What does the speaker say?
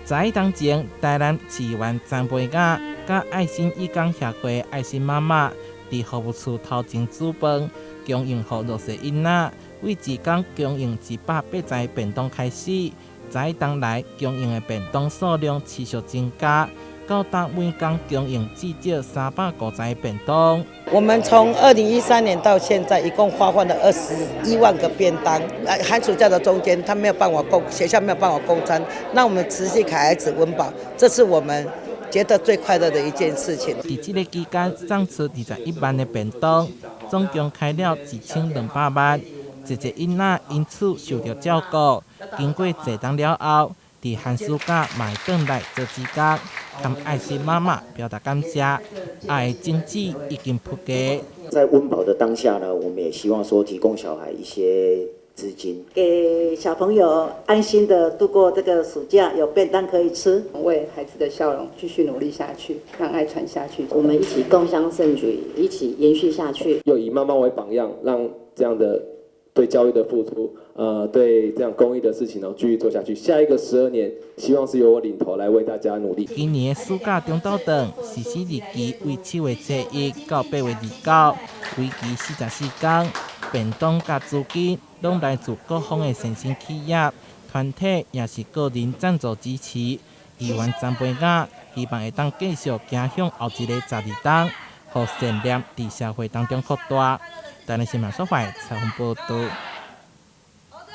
在当前，台南市湾长辈甲爱心义工协会爱心妈妈伫服务处头前煮饭，供应予弱势囡仔。为一天供应180个便当开始，在当来供应的便当数量持续增加，到达每天供应至少350个便当。我们从2013年到现在，一共发放了21万个便当。寒暑假的中间，他没有办法学校没有办法供餐，那我们持续给孩子温饱，这是我们觉得最快乐的一件事情。在这个期间，送出21万的便当，总共开了1200万。一个囡仔因此受到照顾，经过坐当了后，伫寒暑假买转来做指甲，向爱心妈妈表达感谢。爱的经济已经铺盖。在温饱的当下呢，我们也希望说提供小孩一些资金，给小朋友安心的度过这个暑假，有便当可以吃，为孩子的笑容继续努力下去，让爱传下去。我们一起共襄盛举，一起延续下去。又以妈妈为榜样，让这样的对教育的付出，对这样公益的事情继续做下去。下一个12年，希望是由我领头来为大家努力。今年的暑假中昼顿实施日期为7月7日到8月29，为期44天。便当甲资金拢来自各方的善心企业、团体，也是个人赞助支持。希望长辈仔希望会当继续走向后一个12天，让善念伫社会当中扩大。台南新闻所发采访报道。